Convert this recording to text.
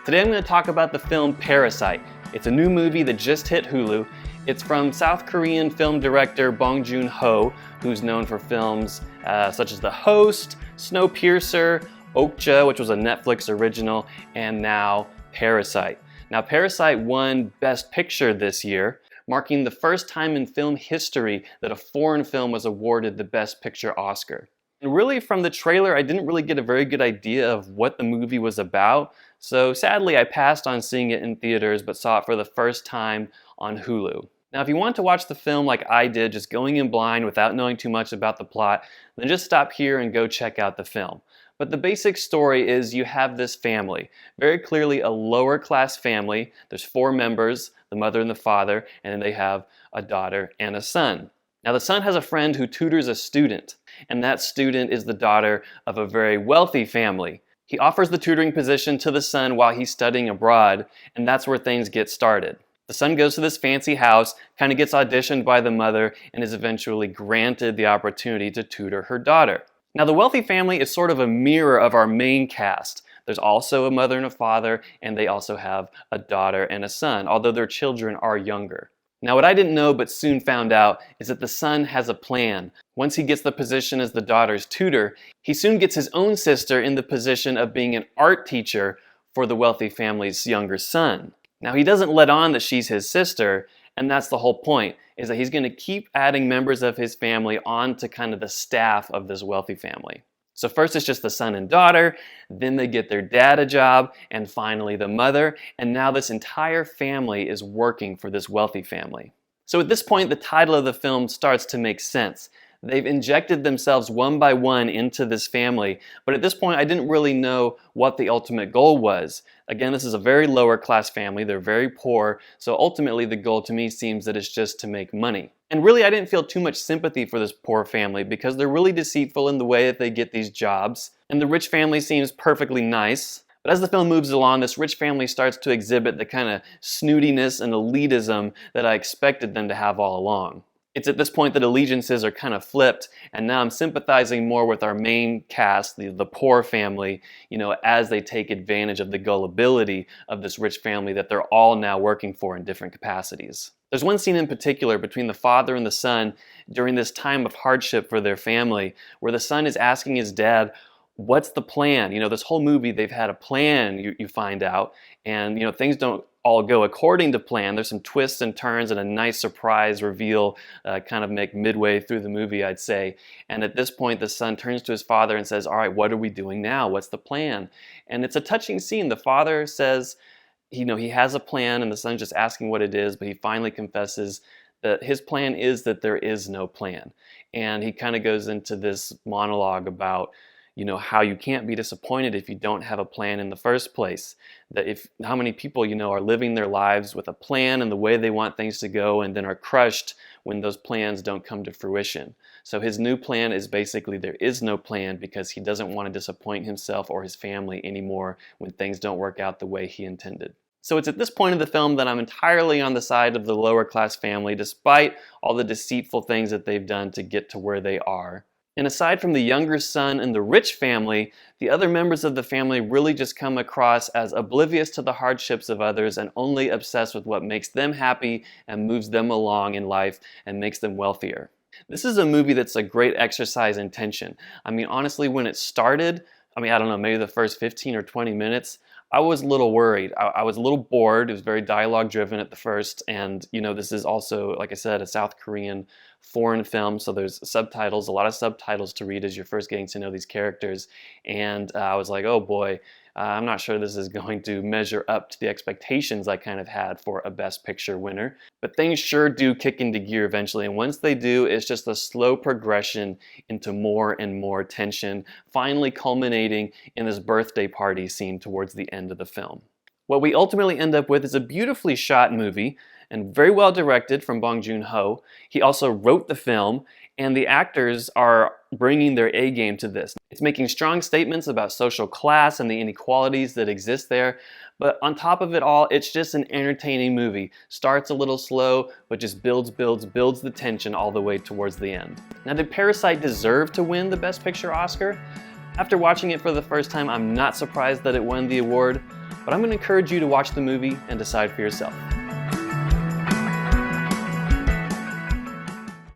Today I'm going to talk about the film Parasite. It's a new movie that just hit Hulu. It's from South Korean film director Bong Joon-ho, who's known for films such as The Host, Snowpiercer, Okja, which was a Netflix original, and now Parasite. Now Parasite won Best Picture this year, marking the first time in film history that a foreign film was awarded the Best Picture Oscar. And really from the trailer, I didn't really get a very good idea of what the movie was about, so sadly I passed on seeing it in theaters but saw it for the first time on Hulu. Now if you want to watch the film like I did, just going in blind without knowing too much about the plot, then just stop here and go check out the film. But the basic story is you have this family, very clearly a lower class family. There's 4 members, the mother and the father, and then they have a daughter and a son. Now the son has a friend who tutors a student, and that student is the daughter of a very wealthy family. He offers the tutoring position to the son while he's studying abroad, and that's where things get started. The son goes to this fancy house, kind of gets auditioned by the mother, and is eventually granted the opportunity to tutor her daughter. Now the wealthy family is sort of a mirror of our main cast. There's also a mother and a father, and they also have a daughter and a son, although their children are younger. Now what I didn't know but soon found out is that the son has a plan. Once he gets the position as the daughter's tutor, he soon gets his own sister in the position of being an art teacher for the wealthy family's younger son. Now he doesn't let on that she's his sister, and that's the whole point, is that he's going to keep adding members of his family onto kind of the staff of this wealthy family. So first it's just the son and daughter, then they get their dad a job, and finally the mother, and now this entire family is working for this wealthy family. So at this point the title of the film starts to make sense. They've injected themselves one by one into this family, but at this point I didn't really know what the ultimate goal was. Again, this is a very lower class family, they're very poor, so ultimately the goal to me seems that it's just to make money. And really I didn't feel too much sympathy for this poor family because they're really deceitful in the way that they get these jobs, and the rich family seems perfectly nice. But as the film moves along, this rich family starts to exhibit the kind of snootiness and elitism that I expected them to have all along. It's at this point that allegiances are kind of flipped, and now I'm sympathizing more with our main cast, the poor family, as they take advantage of the gullibility of this rich family that they're all now working for in different capacities. There's one scene in particular between the father and the son during this time of hardship for their family, where the son is asking his dad, what's the plan? This whole movie they've had a plan, you find out, and things don't all go according to plan. There's some twists and turns and a nice surprise reveal kind of make midway through the movie, I'd say. And at this point the son turns to his father and says, all right, what are we doing now? What's the plan? And it's a touching scene. The father says, he has a plan, and the son's just asking what it is, but he finally confesses that his plan is that there is no plan. And he kind of goes into this monologue about how you can't be disappointed if you don't have a plan in the first place. That how many people, are living their lives with a plan and the way they want things to go, and then are crushed when those plans don't come to fruition. So his new plan is basically there is no plan because he doesn't want to disappoint himself or his family anymore when things don't work out the way he intended. So it's at this point of the film that I'm entirely on the side of the lower class family, despite all the deceitful things that they've done to get to where they are. And aside from the younger son and the rich family, the other members of the family really just come across as oblivious to the hardships of others and only obsessed with what makes them happy and moves them along in life and makes them wealthier. This is a movie that's a great exercise in tension. Honestly, when it started, I don't know, maybe the first 15 or 20 minutes, I was a little worried. I was a little bored. It was very dialogue driven at the first, and this is also, like I said, a South Korean foreign film, so there's subtitles, a lot of subtitles to read as you're first getting to know these characters, and I was like, oh boy, I'm not sure this is going to measure up to the expectations I kind of had for a Best Picture winner. But things sure do kick into gear eventually, and once they do, it's just a slow progression into more and more tension, finally culminating in this birthday party scene towards the end of the film. What we ultimately end up with is a beautifully shot movie and very well directed from Bong Joon-ho. He also wrote the film, and the actors are bringing their A game to this. It's making strong statements about social class and the inequalities that exist there, but on top of it all, it's just an entertaining movie. Starts a little slow, but just builds the tension all the way towards the end. Now, did Parasite deserve to win the Best Picture Oscar? After watching it for the first time, I'm not surprised that it won the award. but I'm going to encourage you to watch the movie and decide for yourself.